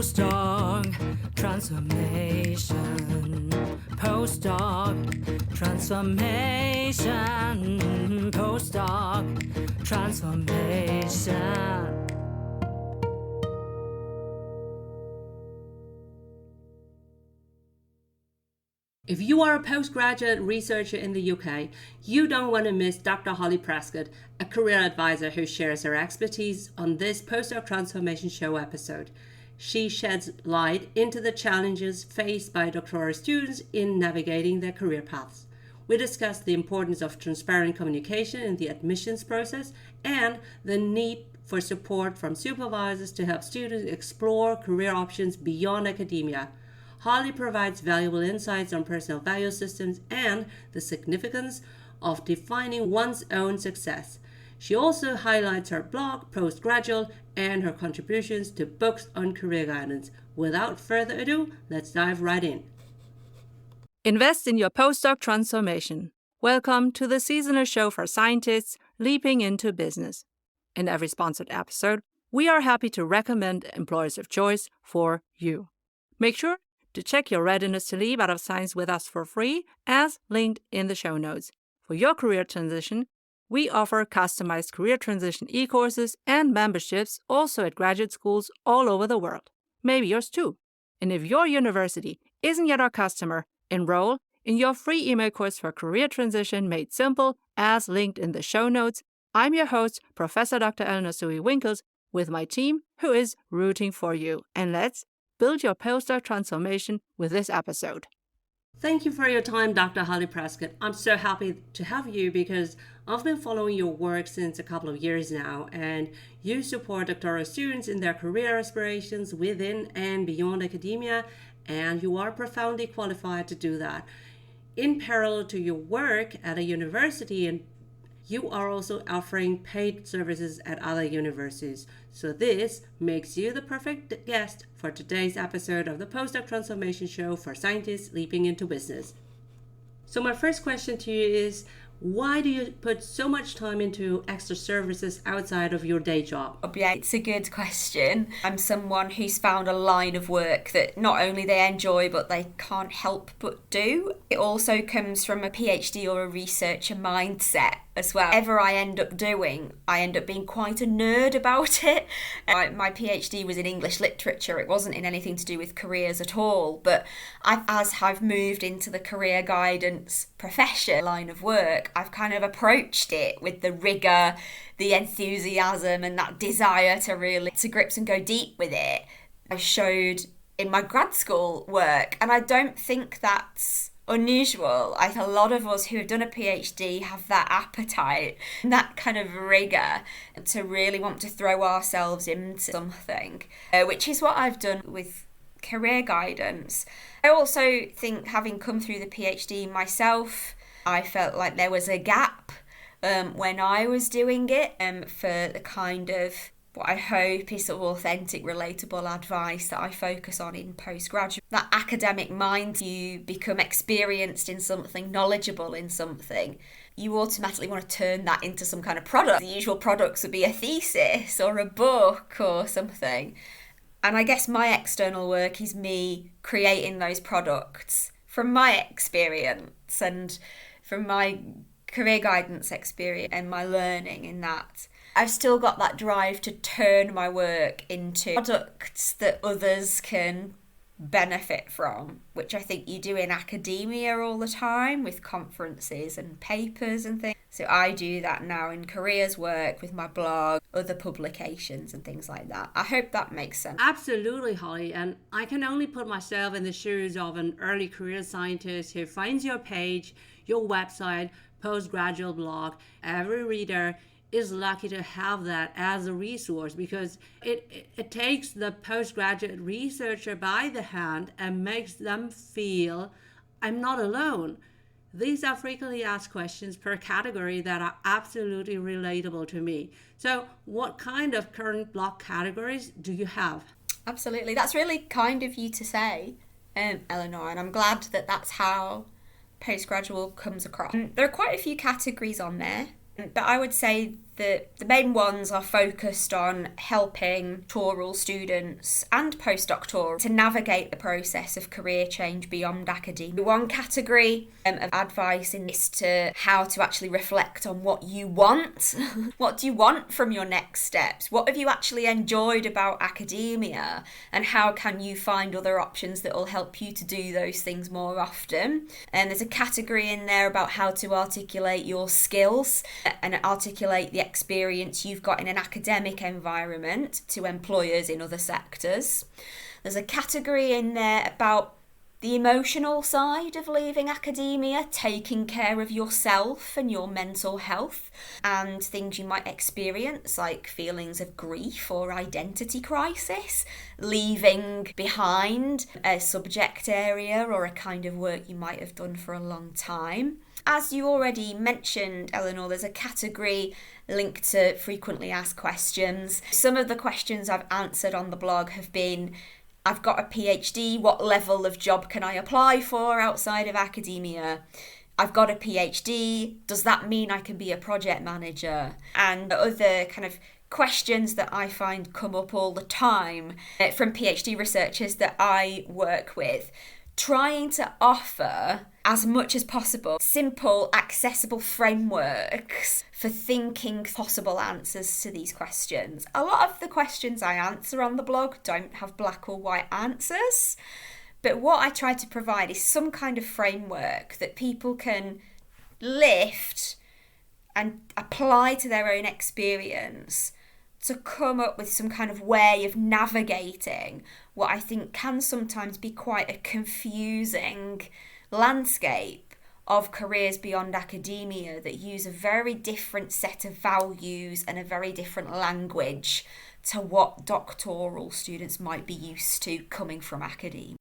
Postdoc transformation. Postdoc transformation. Postdoc transformation. If you are a postgraduate researcher in the UK, you don't want to miss Dr. Holly Prescott, a career advisor who shares her expertise on this Postdoc Transformation Show episode. She sheds light into the challenges faced by doctoral students in navigating their career paths. We discuss the importance of transparent communication in the admissions process and the need for support from supervisors to help students explore career options beyond academia. Holly provides valuable insights on personal value systems and the significance of defining one's own success. She also highlights her blog, Postgradual, and her contributions to books on career guidance. Without further ado, let's dive right in. Invest in your postdoc transformation. Welcome to the seasonal show for scientists leaping into business. In every sponsored episode, we are happy to recommend employers of choice for you. Make sure to check your readiness to leap out of science with us for free, as linked in the show notes. For your career transition, we offer customized career transition e-courses and memberships also at graduate schools all over the world. Maybe yours too. And if your university isn't yet our customer, enroll in your free email course for career transition made simple, as linked in the show notes. I'm your host, Professor Dr. Eleonore Soei-Winkels, with my team who is rooting for you. And let's build your postdoc transformation with this episode. Thank you for your time, Dr. Holly Prescott. I'm so happy to have you because I've been following your work since a couple of years now, and you support doctoral students in their career aspirations within and beyond academia, and you are profoundly qualified to do that. In parallel to your work at a university, and you are also offering paid services at other universities. So this makes you the perfect guest for today's episode of the Postdoc Transformation Show for scientists leaping into business. So my first question to you is, why do you put so much time into extra services outside of your day job? Yeah, it's a good question. I'm someone who's found a line of work that not only they enjoy, but they can't help but do. It also comes from a PhD or a researcher mindset as well. Whatever I end up doing, I end up being quite a nerd about it. My PhD was in English literature. It wasn't in anything to do with careers at all. But as I've moved into the career guidance profession line of work, I've kind of approached it with the rigour, the enthusiasm and that desire to really to grips and go deep with it. I showed in my grad school work, and I don't think that's unusual. I think a lot of us who have done a PhD have that appetite and that kind of rigour to really want to throw ourselves into something, which is what I've done with career guidance. I also think, having come through the PhD myself, I felt like there was a gap when I was doing it for the kind of what I hope is sort of authentic, relatable advice that I focus on in postgraduate. That academic mind, you become experienced in something, knowledgeable in something, you automatically want to turn that into some kind of product. The usual products would be a thesis or a book or something. And I guess my external work is me creating those products from my experience and from my career guidance experience and my learning in that. I've still got that drive to turn my work into products that others can benefit from, which I think you do in academia all the time with conferences and papers and things. So I do that now in careers work with my blog, other publications and things like that. I hope that makes sense. Absolutely, Holly. And I can only put myself in the shoes of an early career scientist who finds your page, your website, Postgradual blog. Every reader is lucky to have that as a resource, because it takes the postgraduate researcher by the hand and makes them feel I'm not alone. These are frequently asked questions per category that are absolutely relatable to me. So what kind of current blog categories do you have? Absolutely. That's really kind of you to say, Eleanor, and I'm glad that that's how Postgradual comes across. There are quite a few categories on there, but I would say The main ones are focused on helping doctoral students and postdoctoral to navigate the process of career change beyond academia. One category of advice in this to how to actually reflect on what you want. What do you want from your next steps? What have you actually enjoyed about academia? And how can you find other options that will help you to do those things more often? And there's a category in there about how to articulate your skills and articulate the experience you've got in an academic environment to employers in other sectors. There's a category in there about the emotional side of leaving academia, taking care of yourself and your mental health, and things you might experience like feelings of grief or identity crisis, leaving behind a subject area or a kind of work you might have done for a long time. As you already mentioned, Eleanor, there's a category linked to frequently asked questions. Some of the questions I've answered on the blog have been, I've got a PhD, what level of job can I apply for outside of academia? I've got a PhD, does that mean I can be a project manager? And other kind of questions that I find come up all the time from PhD researchers that I work with, trying to offer as much as possible simple, accessible frameworks for thinking possible answers to these questions. A lot of the questions I answer on the blog don't have black or white answers, but what I try to provide is some kind of framework that people can lift and apply to their own experience to come up with some kind of way of navigating what I think can sometimes be quite a confusing landscape of careers beyond academia that use a very different set of values and a very different language to what doctoral students might be used to coming from academia.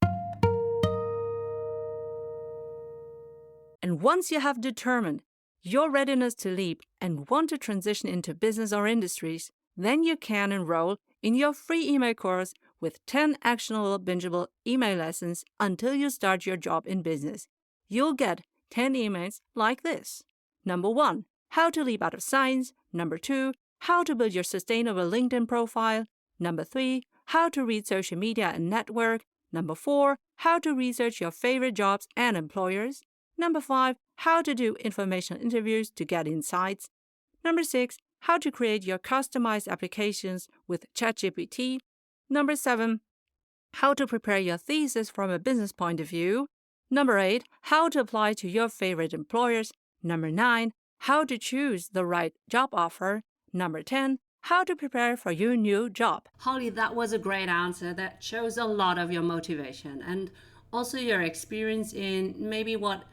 And once you have determined your readiness to leap and want to transition into business or industries, then you can enroll in your free email course with 10 actionable, bingeable email lessons until you start your job in business. You'll get 10 emails like this. Number 1, how to leap out of science. Number 2, how to build your sustainable LinkedIn profile. Number 3, how to read social media and network. Number 4, how to research your favorite jobs and employers. Number 5, how to do informational interviews to get insights. Number 6, how to create your customized applications with ChatGPT. Number 7, how to prepare your thesis from a business point of view. Number 8, how to apply to your favorite employers. Number 9, how to choose the right job offer. Number 10, how to prepare for your new job. Holly, that was a great answer. That shows a lot of your motivation and also your experience in maybe what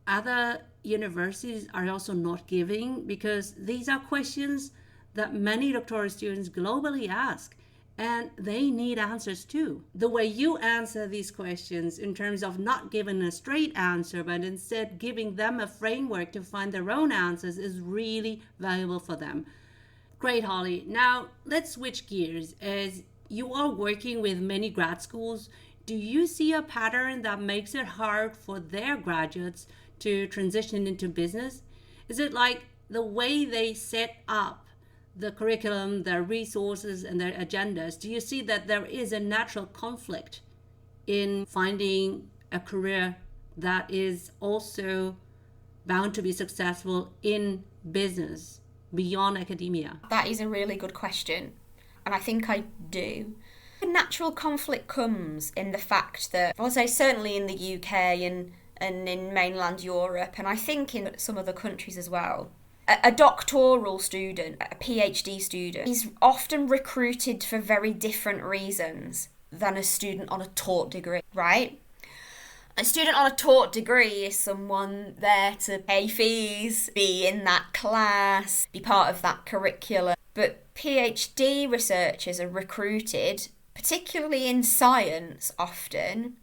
other universities are also not giving, because these are questions that many doctoral students globally ask and they need answers too. The way you answer these questions in terms of not giving a straight answer but instead giving them a framework to find their own answers is really valuable for them. Great, Holly. Now let's switch gears. As you are working with many grad schools, do you see a pattern that makes it hard for their graduates to transition into business? Is it like the way they set up the curriculum, their resources, and their agendas? Do you see that there is a natural conflict in finding a career that is also bound to be successful in business beyond academia? That is a really good question, and I think I do. The natural conflict comes in the fact that, I'll say certainly in the UK and in mainland Europe, and I think in some other countries as well, a doctoral student, a PhD student, is often recruited for very different reasons than a student on a taught degree, right? A student on a taught degree is someone there to pay fees, be in that class, be part of that curriculum. But PhD researchers are recruited, particularly in science often,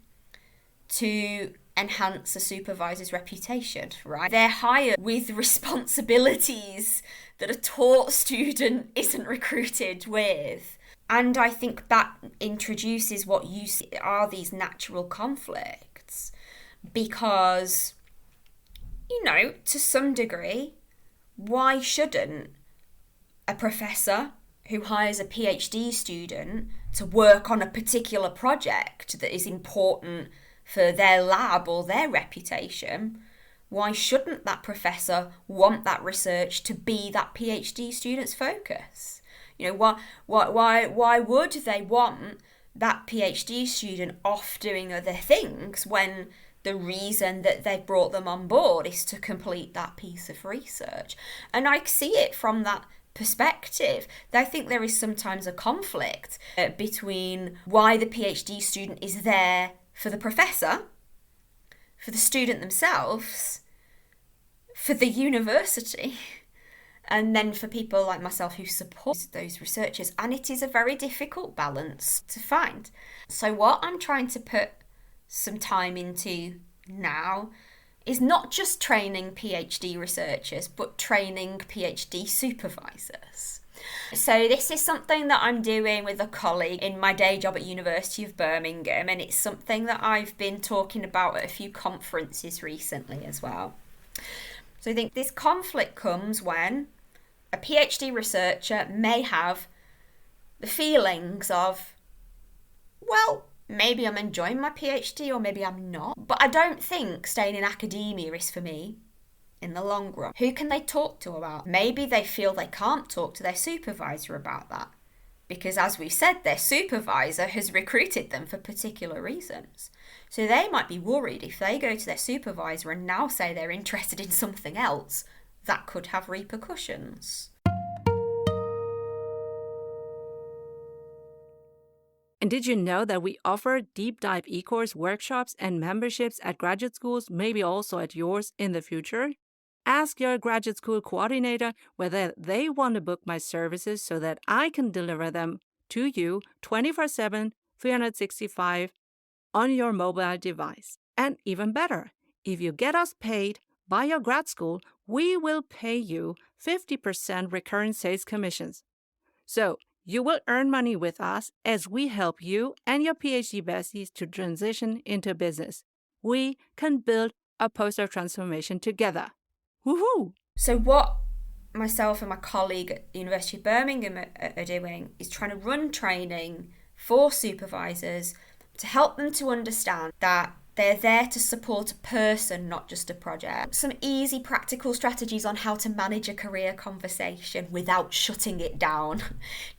to enhance a supervisor's reputation, right? They're hired with responsibilities that a taught student isn't recruited with. And I think that introduces what you see are these natural conflicts because, you know, to some degree, why shouldn't a professor who hires a PhD student to work on a particular project that is important for their lab or their reputation, why shouldn't that professor want that research to be that PhD student's focus? You know, why would they want that PhD student off doing other things when the reason that they've brought them on board is to complete that piece of research? And I see it from that perspective. I think there is sometimes a conflict between why the PhD student is there for the professor, for the student themselves, for the university, and then for people like myself who support those researchers. And it is a very difficult balance to find. So what I'm trying to put some time into now is not just training PhD researchers, but training PhD supervisors. So this is something that I'm doing with a colleague in my day job at University of Birmingham, and it's something that I've been talking about at a few conferences recently as well. So I think this conflict comes when a PhD researcher may have the feelings of, well, maybe I'm enjoying my PhD or maybe I'm not, but I don't think staying in academia is for me in the long run. Who can they talk to about? Maybe they feel they can't talk to their supervisor about that because, as we said, their supervisor has recruited them for particular reasons. So they might be worried if they go to their supervisor and now say they're interested in something else, that could have repercussions. And did you know that we offer deep dive e-course workshops and memberships at graduate schools, maybe also at yours in the future? Ask your graduate school coordinator whether they want to book my services so that I can deliver them to you 24/7, 365 on your mobile device. And even better, if you get us paid by your grad school, we will pay you 50% recurring sales commissions. So you will earn money with us as we help you and your PhD besties to transition into business. We can build a postdoc transformation together. Woohoo! So what myself and my colleague at the University of Birmingham are doing is trying to run training for supervisors to help them to understand that they're there to support a person, not just a project. Some easy practical strategies on how to manage a career conversation without shutting it down.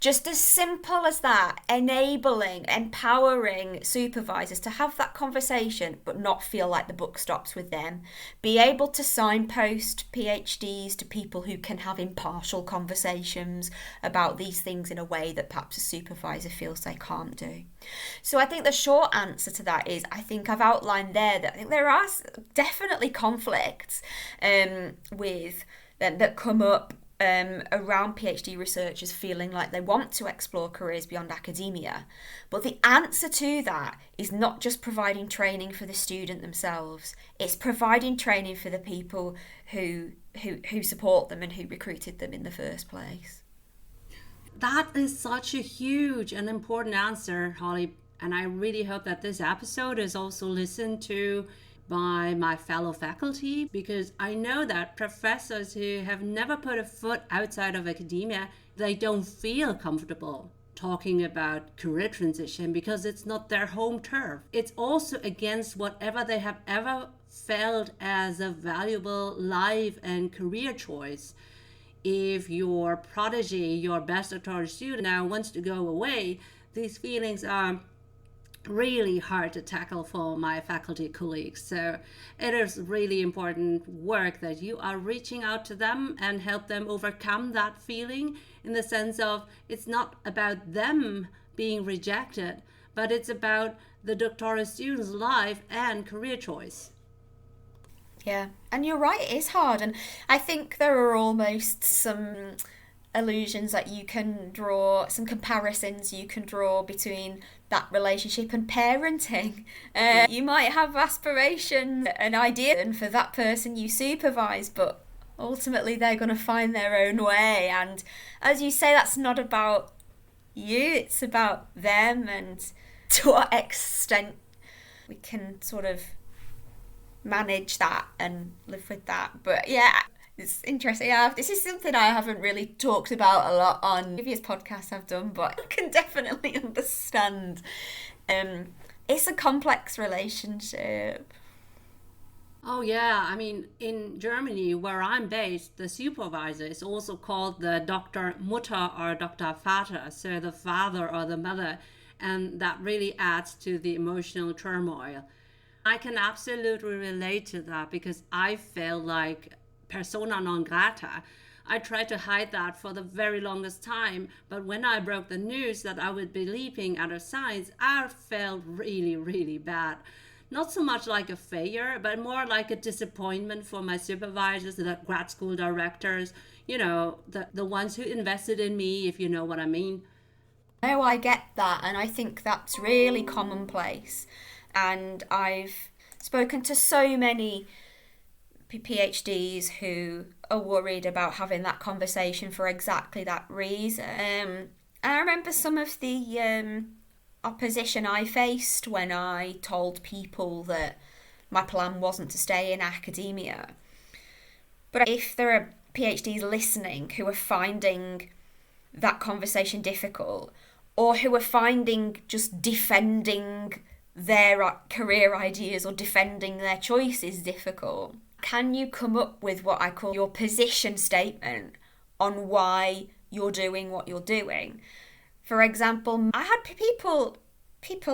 Just as simple as that, enabling, empowering supervisors to have that conversation but not feel like the buck stops with them. Be able to signpost PhDs to people who can have impartial conversations about these things in a way that perhaps a supervisor feels they can't do. So I think the short answer to that is, I think I've outlined there that I think there are definitely conflicts with that come up around PhD researchers feeling like they want to explore careers beyond academia. But the answer to that is not just providing training for the student themselves, it's providing training for the people who support them and who recruited them in the first place. That is such a huge and important answer, Holly. And I really hope that this episode is also listened to by my fellow faculty, because I know that professors who have never put a foot outside of academia, they don't feel comfortable talking about career transition because it's not their home turf. It's also against whatever they have ever felt as a valuable life and career choice. If your prodigy, your best doctoral student now wants to go away, these feelings are really hard to tackle for my faculty colleagues. So it is really important work that you are reaching out to them and help them overcome that feeling, in the sense of it's not about them being rejected, but it's about the doctoral student's life and career choice. Yeah, and you're right, it is hard. And I think there are almost some allusions that you can draw, some comparisons you can draw between that relationship and parenting. You might have aspirations, an idea for that person you supervise, but ultimately they're going to find their own way. And as you say, that's not about you, it's about them, and to what extent we can sort of manage that and live with that. But yeah, It's interesting. Yeah, this is something I haven't really talked about a lot on previous podcasts I've done, but I can definitely understand. It's a complex relationship. Oh, yeah. I mean, in Germany, where I'm based, the supervisor is also called the Dr. Mutter or Dr. Vater, so the father or the mother. And that really adds to the emotional turmoil. I can absolutely relate to that because I felt like persona non grata. I tried to hide that for the very longest time, but when I broke the news that I would be leaving other sides, I felt really, really bad. Not so much like a failure, but more like a disappointment for my supervisors, the grad school directors, the ones who invested in me, if you know what I mean. No, I get that, and I think that's really commonplace. And I've spoken to so many PhDs who are worried about having that conversation for exactly that reason. And I remember some of the opposition I faced when I told people that my plan wasn't to stay in academia. But if there are PhDs listening who are finding that conversation difficult, or who are finding just defending their career ideas or defending their choices difficult, can you come up with what I call your position statement on why you're doing what you're doing? For example, I had people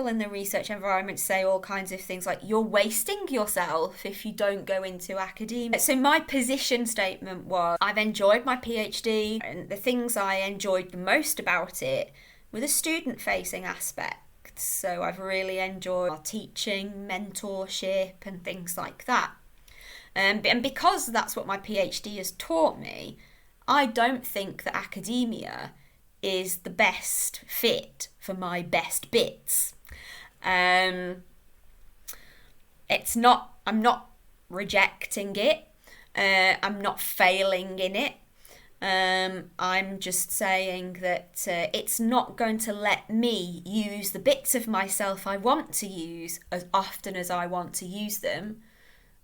in the research environment say all kinds of things like, you're wasting yourself if you don't go into academia. So my position statement was, I've enjoyed my PhD, and the things I enjoyed the most about it were the student-facing aspects. So I've really enjoyed teaching, mentorship, and things like that. And because that's what my PhD has taught me, I don't think that academia is the best fit for my best bits. It's not, I'm not rejecting it. I'm not failing in it. I'm just saying that it's not going to let me use the bits of myself I want to use as often as I want to use them.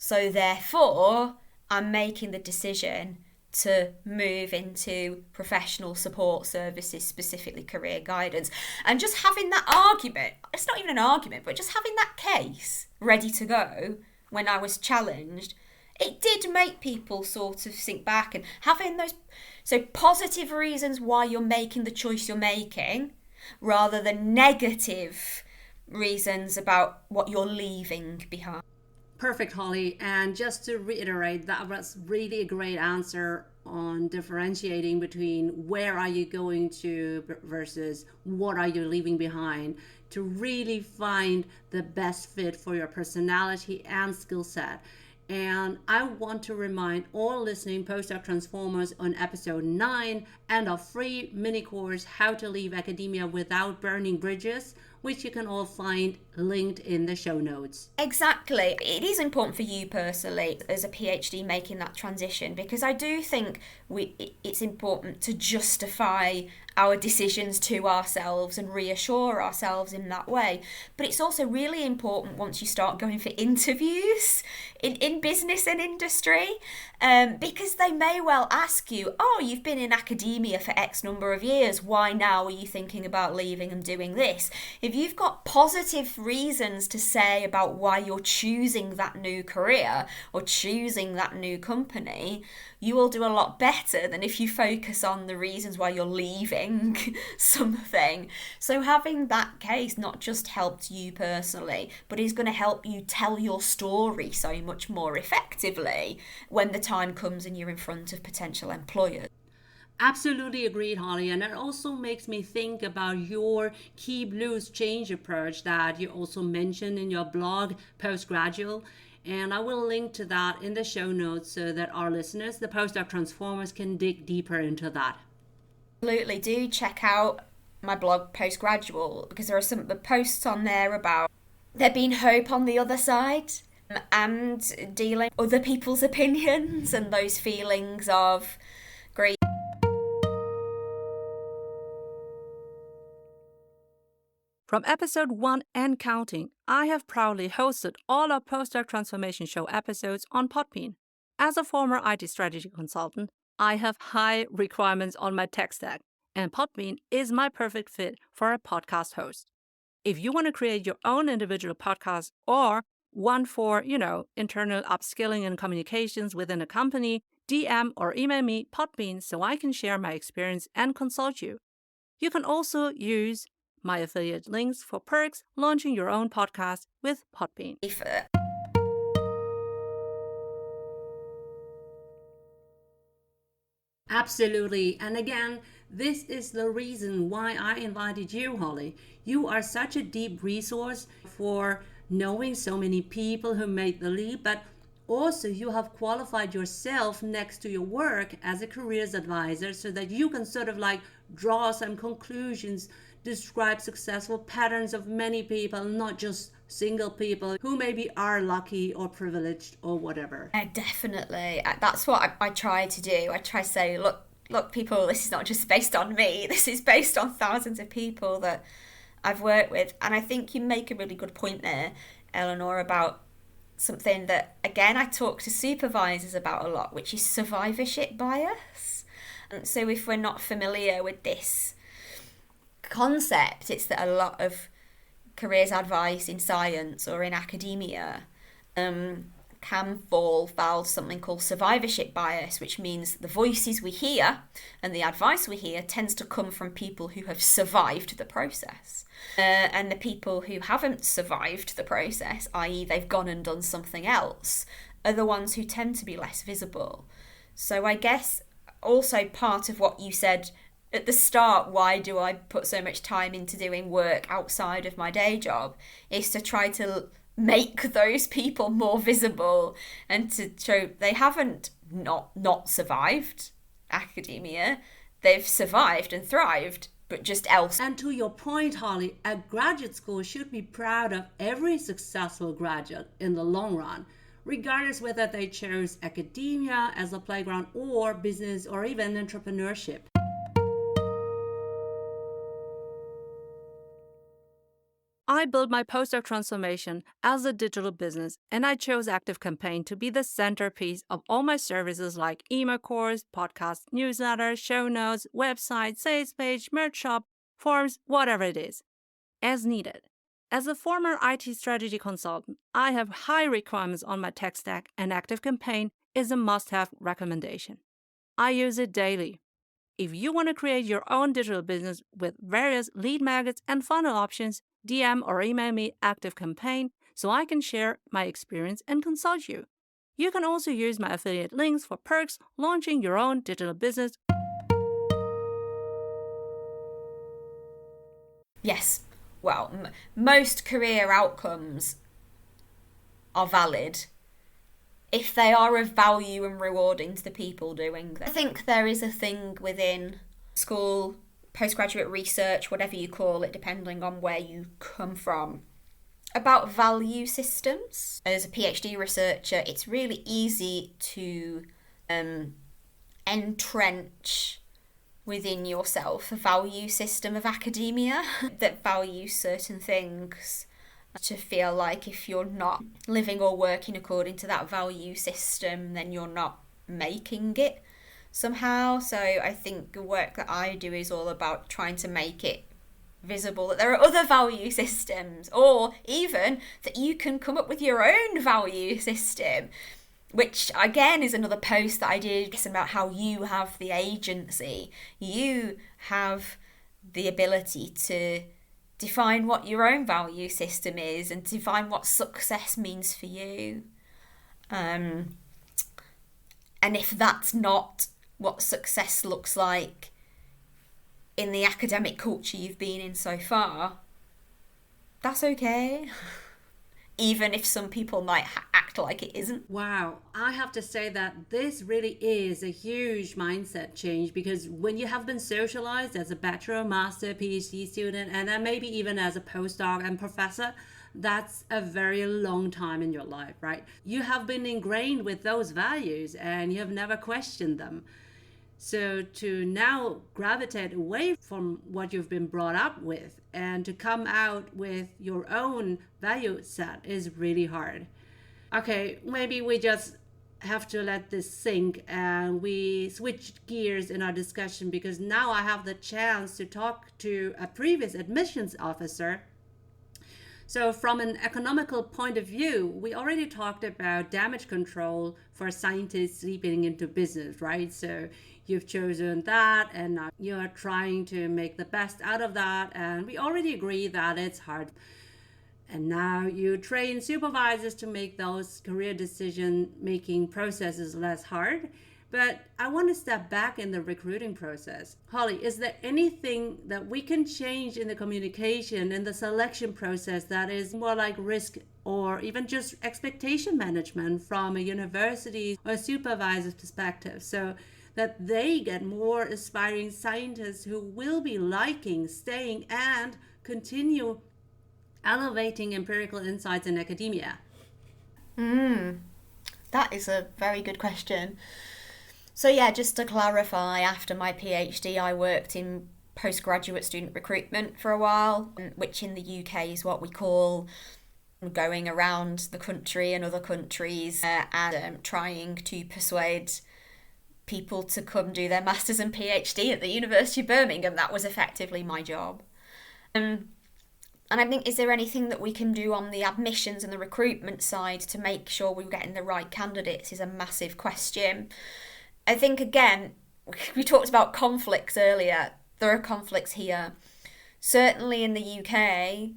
So therefore, I'm making the decision to move into professional support services, specifically career guidance. And just having that argument, it's not even an argument, but just having that case ready to go when I was challenged, it did make people sort of think back and having those positive reasons why you're making the choice you're making, rather than negative reasons about what you're leaving behind. Perfect, Holly. And just to reiterate, that was really a great answer on differentiating between where are you going to versus what are you leaving behind, to really find the best fit for your personality and skill set. And I want to remind all listening Postdoc Transformers on episode 9 and our free mini course, How to Leave Academia Without Burning Bridges, which you can all find linked in the show notes. Exactly. It is important for you personally as a PhD making that transition, because I do think it's important to justify our decisions to ourselves and reassure ourselves in that way. But it's also really important once you start going for interviews in business and industry, because they may well ask you, oh, you've been in academia for X number of years, why now are you thinking about leaving and doing this? If you've got positive reasons to say about why you're choosing that new career or choosing that new company, you will do a lot better than if you focus on the reasons why you're leaving something. So having that case not just helped you personally, but is going to help you tell your story so much more effectively when the time comes and you're in front of potential employers. Absolutely agreed, Holly. And it also makes me think about your keep, lose, change approach that you also mentioned in your blog, Postgradual. And I will link to that in the show notes so that our listeners, the Postdoc Transformers, can dig deeper into that. Absolutely. Do check out my blog, Postgradual, because there are some posts on there about there being hope on the other side and dealing with other people's opinions and those feelings of grief. From episode 1 and counting, I have proudly hosted all our Postdoc Transformation Show episodes on Podbean. As a former IT strategy consultant, I have high requirements on my tech stack, and Podbean is my perfect fit for a podcast host. If you want to create your own individual podcast or one for, internal upskilling and communications within a company, DM or email me Podbean so I can share my experience and consult you. You can also use my affiliate links for perks launching your own podcast with Podbean. Absolutely. And again, this is the reason why I invited you, Holly. You are such a deep resource for knowing so many people who made the leap, but also you have qualified yourself next to your work as a careers advisor so that you can sort of like draw some conclusions, describe successful patterns of many people, not just single people who maybe are lucky or privileged or whatever. Definitely. That's what I try to do. I try to say, look, people, this is not just based on me. This is based on thousands of people that I've worked with. And I think you make a really good point there, Eleanor, about something that, again, I talk to supervisors about a lot, which is survivorship bias. And so if we're not familiar with this concept, it's that a lot of careers advice in science or in academia can fall foul to something called survivorship bias, which means the voices we hear and the advice we hear tends to come from people who have survived the process. And the people who haven't survived the process, i.e. they've gone and done something else, are the ones who tend to be less visible. So I guess also part of what you said at the start, why do I put so much time into doing work outside of my day job, is to try to make those people more visible and to show they haven't not survived academia, they've survived and thrived, but just else. And to your point, Holly, a graduate school should be proud of every successful graduate in the long run, regardless whether they chose academia as a playground or business or even entrepreneurship. I built my postdoc transformation as a digital business, and I chose ActiveCampaign to be the centerpiece of all my services like email course, podcast, newsletter, show notes, website, sales page, merch shop, forms, whatever it is, as needed. As a former IT strategy consultant, I have high requirements on my tech stack, and ActiveCampaign is a must-have recommendation. I use it daily. If you want to create your own digital business with various lead magnets and funnel options, DM or email me ActiveCampaign so I can share my experience and consult you. You can also use my affiliate links for perks launching your own digital business. Yes, well, most career outcomes are valid if they are of value and rewarding to the people doing them. I think there is a thing within school, postgraduate research, whatever you call it, depending on where you come from, about value systems. As a PhD researcher, it's really easy to entrench within yourself a value system of academia that values certain things, to feel like if you're not living or working according to that value system, then you're not making it somehow. So I think the work that I do is all about trying to make it visible that there are other value systems, or even that you can come up with your own value system, which again is another post that I did about how you have the agency. You have the ability to define what your own value system is and define what success means for you. And if that's not what success looks like in the academic culture you've been in so far, that's okay. Even if some people might act like it isn't. Wow, I have to say that this really is a huge mindset change, because when you have been socialized as a bachelor, master, PhD student, and then maybe even as a postdoc and professor, that's a very long time in your life, right? You have been ingrained with those values and you have never questioned them. So to now gravitate away from what you've been brought up with and to come out with your own value set is really hard. Okay, maybe we just have to let this sink and we switch gears in our discussion, because now I have the chance to talk to a previous admissions officer. So from an economical point of view, we already talked about damage control for scientists leaping into business, right? So you've chosen that and now you're trying to make the best out of that. And we already agree that it's hard. And now you train supervisors to make those career decision-making processes less hard. But I want to step back in the recruiting process. Holly, is there anything that we can change in the communication and the selection process that is more like risk or even just expectation management from a university or supervisor's perspective, so that they get more aspiring scientists who will be liking, staying, and continue elevating empirical insights in academia? That is a very good question. So yeah, just to clarify, after my PhD, I worked in postgraduate student recruitment for a while, which in the UK is what we call going around the country and other countries and trying to persuade people to come do their Masters and PhD at the University of Birmingham. That was effectively my job. And I think, is there anything that we can do on the admissions and the recruitment side to make sure we're getting the right candidates is a massive question. I think, again, we talked about conflicts earlier. There are conflicts here. Certainly in the UK,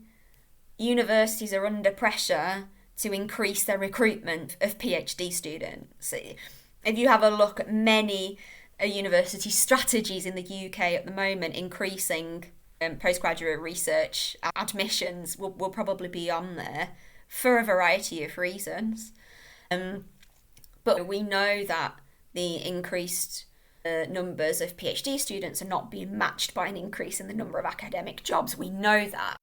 universities are under pressure to increase their recruitment of PhD students. If you have a look at many university strategies in the UK at the moment, increasing postgraduate research admissions will probably be on there for a variety of reasons. But we know that the increased numbers of PhD students are not being matched by an increase in the number of academic jobs. We know that.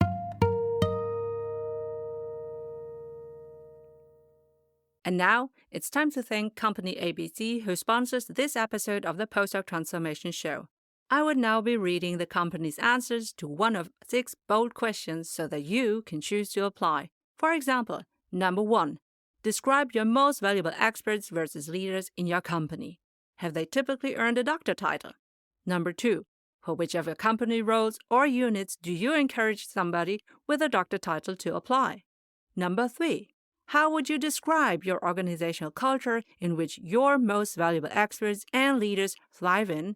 And now it's time to thank Company ABC, who sponsors this episode of the Postdoc Transformation Show. I would now be reading the company's answers to one of 6 bold questions so that you can choose to apply. For example, number 1. Describe your most valuable experts versus leaders in your company. Have they typically earned a doctor title? Number 2. For which of your company roles or units do you encourage somebody with a doctor title to apply? Number 3. How would you describe your organizational culture in which your most valuable experts and leaders thrive in?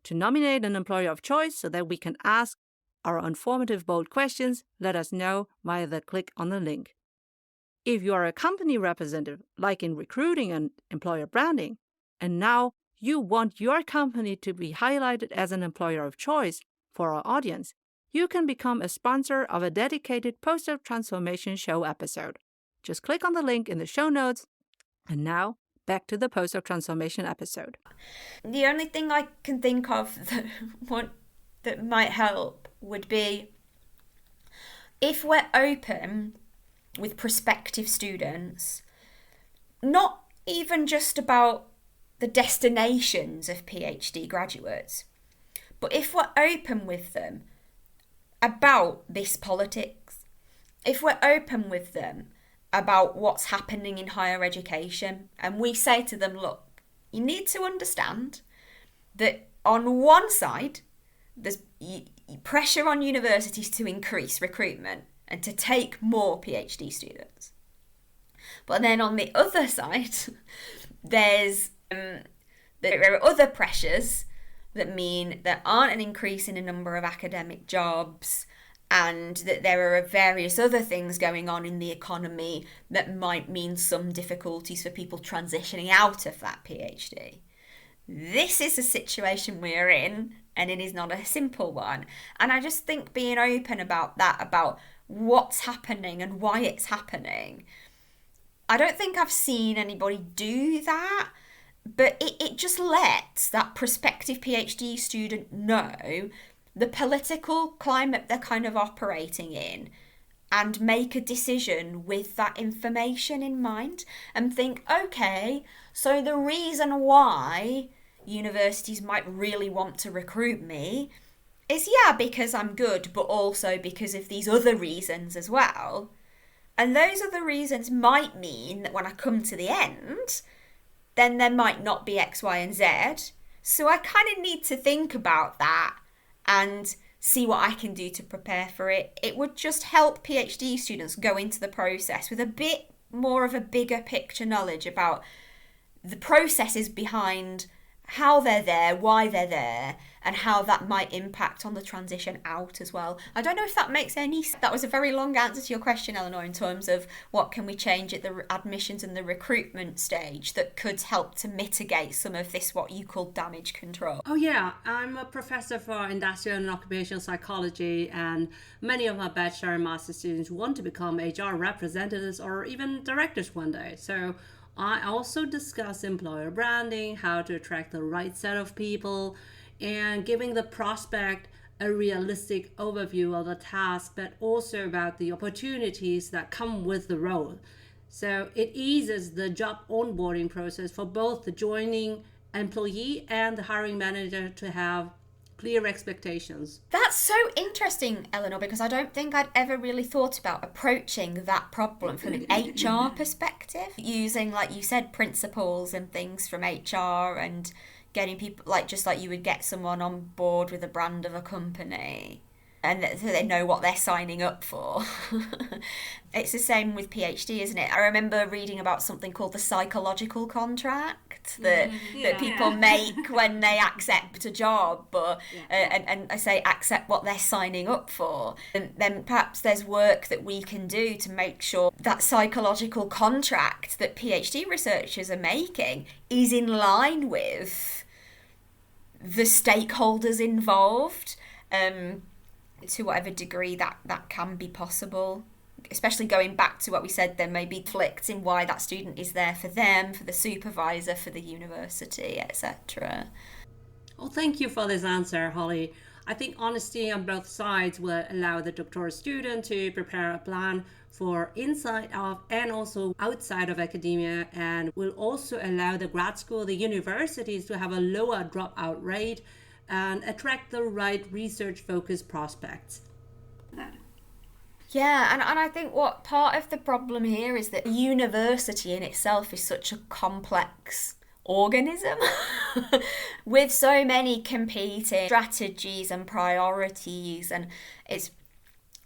To nominate an employer of choice so that we can ask our informative bold questions, let us know via the click on the link. If you are a company representative, like in recruiting and employer branding, and now you want your company to be highlighted as an employer of choice for our audience, you can become a sponsor of a dedicated Postdoc Transformation Show episode. Just click on the link in the show notes. And now, back to the Postdoc Transformation episode. The only thing I can think of that might help would be if we're open with prospective students, not even just about the destinations of PhD graduates, but if we're open with them about this politics, if we're open with them about what's happening in higher education, and we say to them, look, you need to understand that on one side, there's pressure on universities to increase recruitment and to take more PhD students. But then on the other side, there are other pressures that mean there aren't an increase in a number of academic jobs, and that there are various other things going on in the economy that might mean some difficulties for people transitioning out of that PhD. This is a situation we're in, and it is not a simple one. And I just think being open about that, about what's happening and why it's happening, I don't think I've seen anybody do that, but it just lets that prospective PhD student know the political climate they're kind of operating in and make a decision with that information in mind and think, okay, so the reason why universities might really want to recruit me is, because I'm good, but also because of these other reasons as well. And those other reasons might mean that when I come to the end, then there might not be X, Y, and Z. So I kind of need to think about that and see what I can do to prepare for it. It would just help PhD students go into the process with a bit more of a bigger picture knowledge about the processes behind how they're there, why they're there, and how that might impact on the transition out as well. I don't know if that makes any sense. That was a very long answer to your question, Eleanor, in terms of what can we change at the admissions and the recruitment stage that could help to mitigate some of this, what you call damage control. Oh yeah, I'm a professor for industrial and occupational psychology, and many of my bachelor and master students want to become HR representatives or even directors one day. So I also discuss employer branding, how to attract the right set of people, and giving the prospect a realistic overview of the task, but also about the opportunities that come with the role. So it eases the job onboarding process for both the joining employee and the hiring manager to have clear expectations. That's so interesting, Eleanor, because I don't think I'd ever really thought about approaching that problem from an HR perspective, using, like you said, principles and things from HR and getting people, like just like you would get someone on board with a brand of a company and so they know what they're signing up for. It's the same with PhD, isn't it? I remember reading about something called the psychological contract that people make when they accept a job, but and I say accept what they're signing up for. And then perhaps there's work that we can do to make sure that psychological contract that PhD researchers are making is in line with the stakeholders involved. To whatever degree that can be possible, especially going back to what we said, there may be conflicts in why that student is there for them, for the supervisor, for the university, etc. Well, thank you for this answer, Holly. I think honesty on both sides will allow the doctoral student to prepare a plan for inside of and also outside of academia, and will also allow the grad school, the universities to have a lower dropout rate and attract the right research-focused prospects. Yeah, and I think what part of the problem here is that university in itself is such a complex organism with so many competing strategies and priorities, and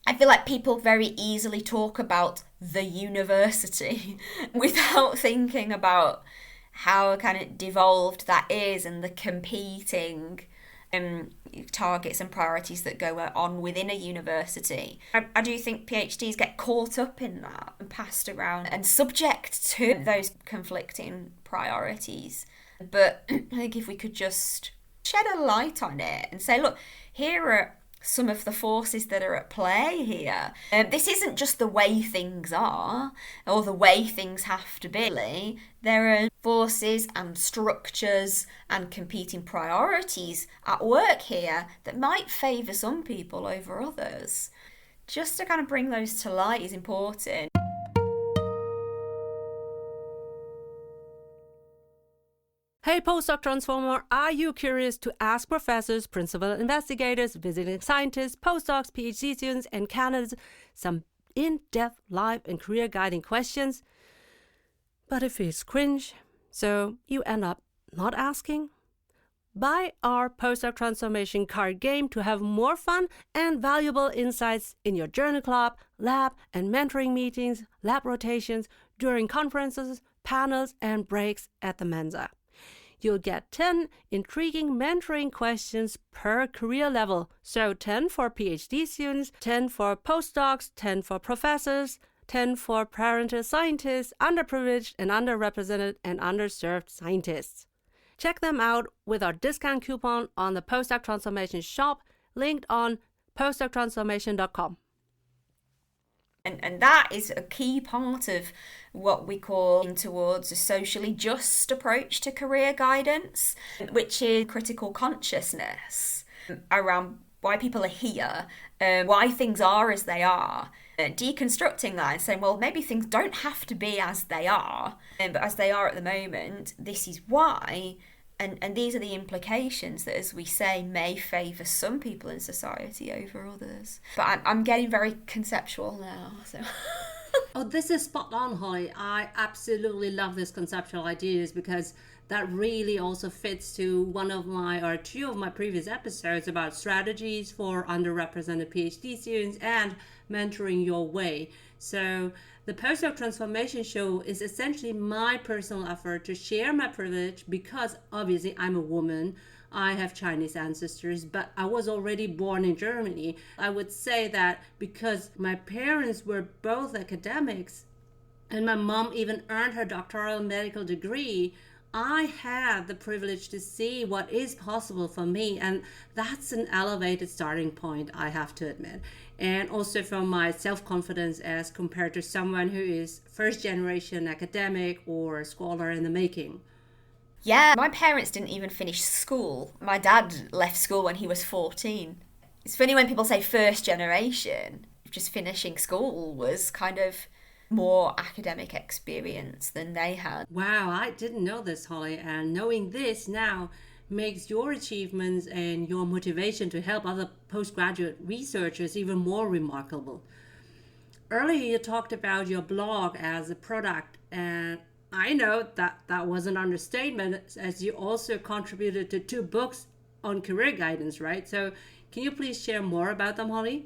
I feel like people very easily talk about the university without thinking about how kind of devolved that is and the competing targets and priorities that go on within a university. I do think PhDs get caught up in that and passed around and subject to those conflicting priorities. But I think if we could just shed a light on it and say, look, here are some of the forces that are at play here. This isn't just the way things are or the way things have to be. There are forces and structures and competing priorities at work here that might favour some people over others. Just to kind of bring those to light is important. Hey Postdoc Transformer, are you curious to ask professors, principal investigators, visiting scientists, postdocs, PhD students, and candidates some in-depth life and career guiding questions? But it feels cringe, so you end up not asking? Buy our Postdoc Transformation card game to have more fun and valuable insights in your journal club, lab, and mentoring meetings, lab rotations, during conferences, panels, and breaks at the Mensa. You'll get 10 intriguing mentoring questions per career level. So 10 for PhD students, 10 for postdocs, 10 for professors, 10 for parental scientists, underprivileged and underrepresented and underserved scientists. Check them out with our discount coupon on the Postdoc Transformation shop, linked on postdoctransformation.com. And that is a key part of what we call towards a socially just approach to career guidance, which is critical consciousness around why people are here, why things are as they are, deconstructing that and saying, well, maybe things don't have to be as they are, but as they are at the moment, this is why. And these are the implications that, as we say, may favour some people in society over others. But I'm getting very conceptual now, so... Oh, this is spot on, Holly. I absolutely love this conceptual ideas because that really also fits to two of my previous episodes about strategies for underrepresented PhD students and mentoring your way. So the Postdoc Transformation Show is essentially my personal effort to share my privilege because obviously I'm a woman. I have Chinese ancestors, but I was already born in Germany. I would say that because my parents were both academics and my mom even earned her doctoral medical degree, I had the privilege to see what is possible for me. And that's an elevated starting point, I have to admit. And also from my self-confidence as compared to someone who is first generation academic or scholar in the making. Yeah, my parents didn't even finish school. My dad left school when he was 14. It's funny when people say first generation, just finishing school was kind of more academic experience than they had. Wow, I didn't know this, Holly, and knowing this now makes your achievements and your motivation to help other postgraduate researchers even more remarkable. Earlier you talked about your blog as a product, and I know that was an understatement as you also contributed to 2 books on career guidance, right? So can you please share more about them, Holly?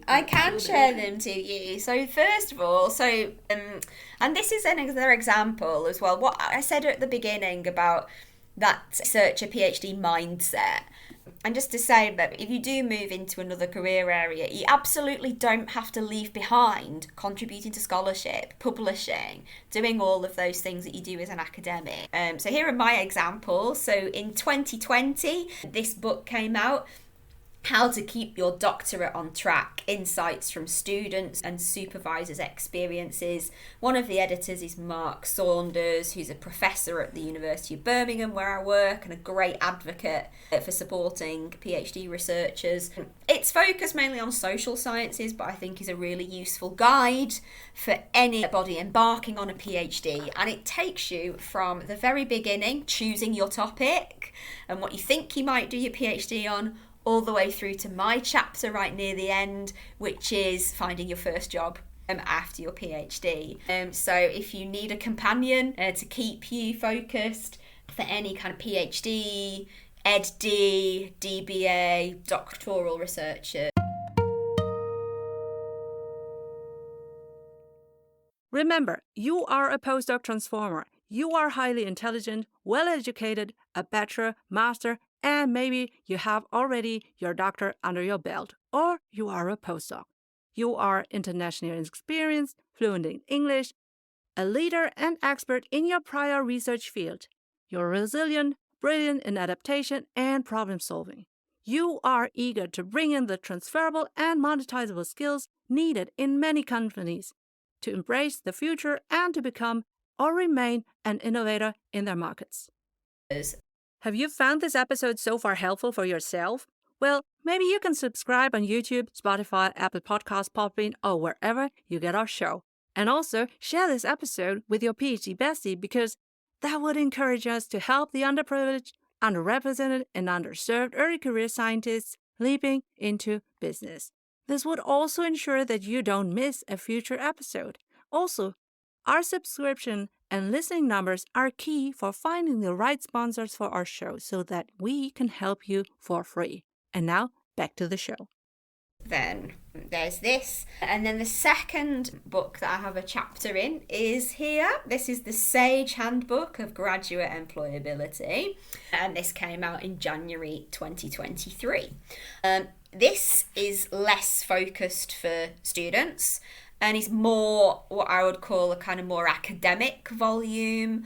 I can share them to you. So first of all, and this is another example as well, what I said at the beginning about that researcher PhD mindset. And just to say that if you do move into another career area, you absolutely don't have to leave behind contributing to scholarship, publishing, doing all of those things that you do as an academic. So here are my examples. So in 2020, this book came out, How to Keep Your Doctorate on Track, Insights from Students and Supervisors' Experiences. One of the editors is Mark Saunders, who's a professor at the University of Birmingham where I work and a great advocate for supporting PhD researchers. It's focused mainly on social sciences, but I think is a really useful guide for anybody embarking on a PhD. And it takes you from the very beginning, choosing your topic and what you think you might do your PhD on, all the way through to my chapter right near the end, which is finding your first job after your PhD. So if you need a companion to keep you focused for any kind of PhD, EdD, DBA, doctoral researcher. Remember, you are a postdoc transformer. You are highly intelligent, well-educated, a bachelor, master, and maybe you have already your doctor under your belt, or you are a postdoc. You are internationally experienced, fluent in English, a leader and expert in your prior research field. You're resilient, brilliant in adaptation and problem solving. You are eager to bring in the transferable and monetizable skills needed in many companies to embrace the future and to become or remain an innovator in their markets. Have you found this episode so far helpful for yourself? Well, maybe you can subscribe on YouTube, Spotify, Apple Podcasts, Podbean, or wherever you get our show. And also share this episode with your PhD bestie because that would encourage us to help the underprivileged, underrepresented, and underserved early career scientists leaping into business. This would also ensure that you don't miss a future episode. Also, our subscription and listening numbers are key for finding the right sponsors for our show so that we can help you for free. And now, back to the show. Then there's this. And then the second book that I have a chapter in is here. This is the Sage Handbook of Graduate Employability. And this came out in January 2023. This is less focused for students and is more what I would call a kind of more academic volume,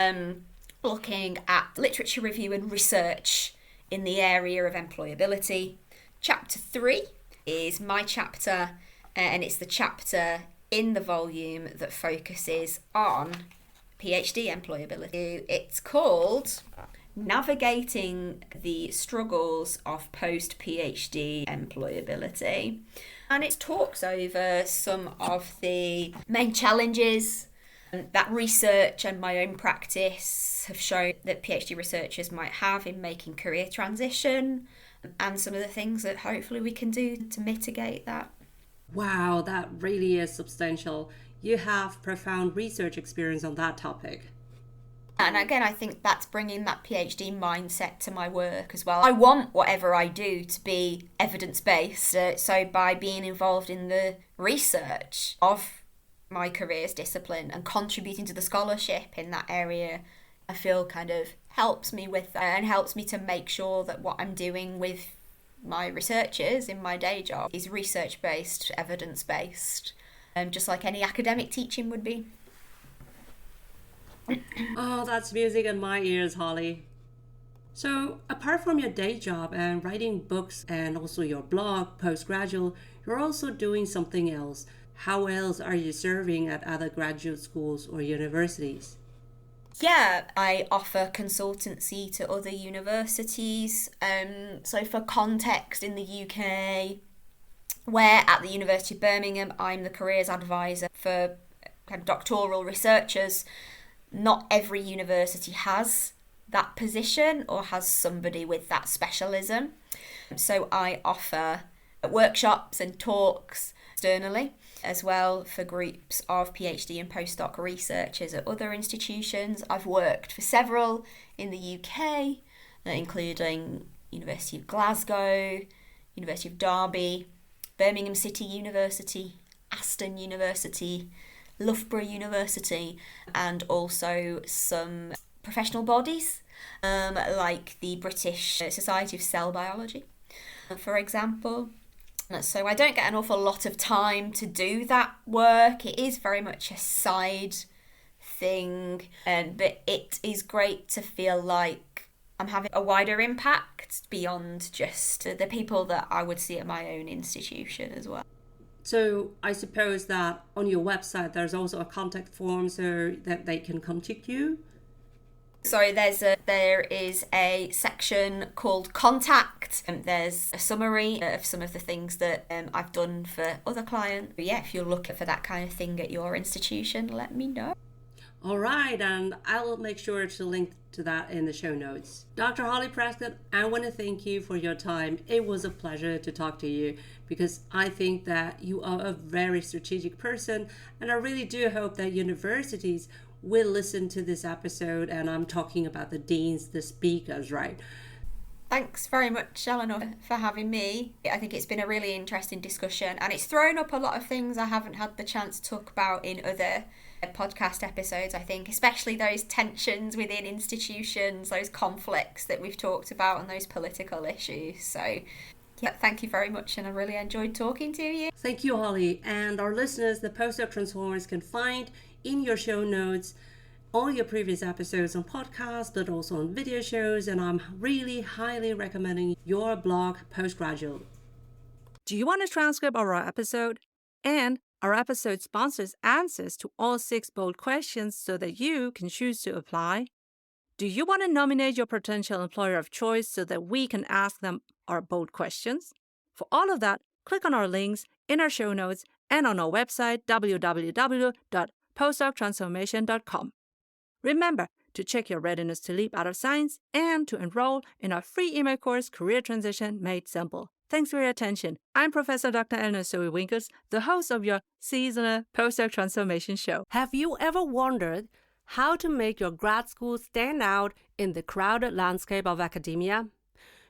looking at literature review and research in the area of employability. Chapter 3 is my chapter, and it's the chapter in the volume that focuses on PhD employability. It's called Navigating the Struggles of Post-PhD Employability. And it talks over some of the main challenges that research and my own practice have shown that PhD researchers might have in making career transition, and some of the things that hopefully we can do to mitigate that. Wow, that really is substantial. You have profound research experience on that topic. And again, I think that's bringing that PhD mindset to my work as well. I want whatever I do to be evidence-based. So by being involved in the research of my career's discipline and contributing to the scholarship in that area, I feel kind of helps me with that and helps me to make sure that what I'm doing with my researchers in my day job is research-based, evidence-based, just like any academic teaching would be. Oh, that's music in my ears, Holly. So, apart from your day job and writing books and also your blog, Postgradual, you're also doing something else. How else are you serving at other graduate schools or universities? Yeah, I offer consultancy to other universities. So for context, in the UK, where at the University of Birmingham, I'm the careers advisor for kind of doctoral researchers, not every university has that position or has somebody with that specialism. So I offer workshops and talks externally as well for groups of PhD and postdoc researchers at other institutions. I've worked for several in the UK, including University of Glasgow, University of Derby, Birmingham City University, Aston University, Loughborough University, and also some professional bodies like the British Society of Cell Biology, for example. So I don't get an awful lot of time to do that work. It is very much a side thing, but it is great to feel like I'm having a wider impact beyond just the people that I would see at my own institution as well. So I suppose that on your website there's also a contact form so that they can contact you? So there is a section called Contact, and there's a summary of some of the things that I've done for other clients. But yeah, if you're looking for that kind of thing at your institution, let me know. All right, and I'll make sure to link to that in the show notes. Dr. Holly Prescott, I want to thank you for your time. It was a pleasure to talk to you because I think that you are a very strategic person, and I really do hope that universities will listen to this episode, and I'm talking about the deans, the speakers, right? Thanks very much, Eleanor, for having me. I think it's been a really interesting discussion, and it's thrown up a lot of things I haven't had the chance to talk about in other podcast episodes, I think, especially those tensions within institutions, those conflicts that we've talked about, and those political issues. So yeah, thank you very much, and I really enjoyed talking to you. Thank you, Holly. And our listeners, the Postdoc Transformers can find in your show notes all your previous episodes on podcasts, but also on video shows, and I'm really highly recommending your blog, Postgradual. Do you want a transcript of our episode? And our episode sponsors answers to all 6 bold questions so that you can choose to apply? Do you want to nominate your potential employer of choice so that we can ask them our bold questions? For all of that, click on our links in our show notes and on our website, www.postdoctransformation.com. Remember to check your readiness to leap out of science and to enroll in our free email course, Career Transition Made Simple. Thanks for your attention. I'm Professor Dr. Eleonore Soei-Winkels, the host of your seasonal Postdoc Transformation Show. Have you ever wondered how to make your grad school stand out in the crowded landscape of academia?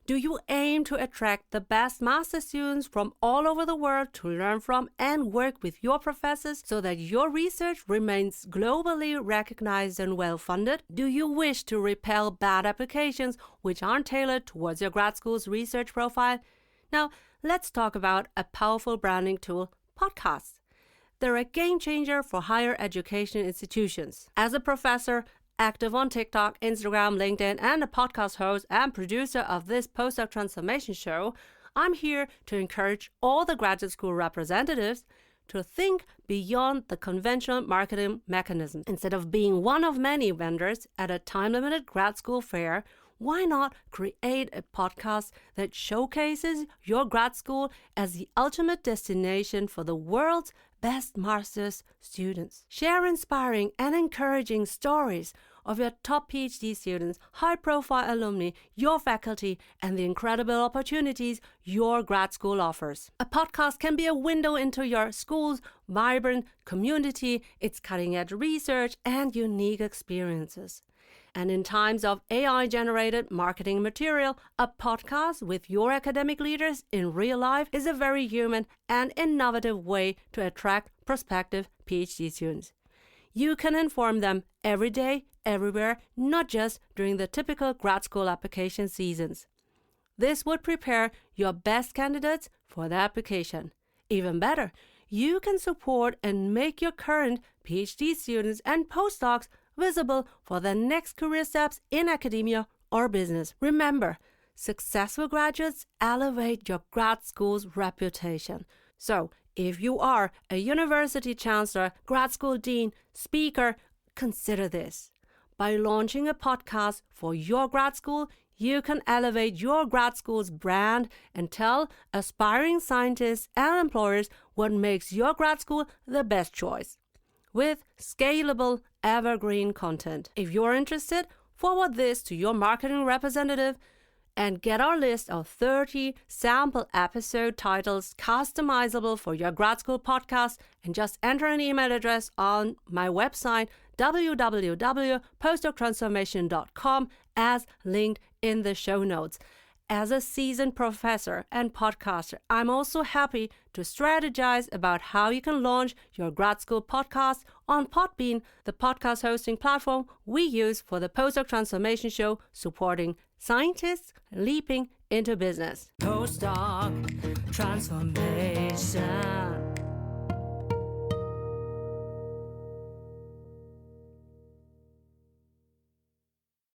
Do you aim to attract the best master students from all over the world to learn from and work with your professors so that your research remains globally recognized and well-funded? Do you wish to repel bad applications which aren't tailored towards your grad school's research profile? Now, let's talk about a powerful branding tool, podcasts. They're a game changer for higher education institutions. As a professor, active on TikTok, Instagram, LinkedIn, and a podcast host and producer of this Postdoc Transformation Show, I'm here to encourage all the graduate school representatives to think beyond the conventional marketing mechanism. Instead of being one of many vendors at a time-limited grad school fair, why not create a podcast that showcases your grad school as the ultimate destination for the world's best master's students? Share inspiring and encouraging stories of your top PhD students, high-profile alumni, your faculty, and the incredible opportunities your grad school offers. A podcast can be a window into your school's vibrant community, its cutting-edge research, and unique experiences. And in times of AI-generated marketing material, a podcast with your academic leaders in real life is a very human and innovative way to attract prospective PhD students. You can inform them every day, everywhere, not just during the typical grad school application seasons. This would prepare your best candidates for the application. Even better, you can support and make your current PhD students and postdocs visible for their next career steps in academia or business. Remember, successful graduates elevate your grad school's reputation. So, if you are a university chancellor, grad school dean, speaker, consider this. By launching a podcast for your grad school, you can elevate your grad school's brand and tell aspiring scientists and employers what makes your grad school the best choice, with scalable, evergreen content. If you're interested, forward this to your marketing representative and get our list of 30 sample episode titles customizable for your grad school podcast, and just enter an email address on my website www.postdoctransformation.com as linked in the show notes. As a seasoned professor and podcaster, I'm also happy to strategize about how you can launch your grad school podcast on Podbean, the podcast hosting platform we use for the Postdoc Transformation Show, supporting scientists leaping into business. Postdoc Transformation.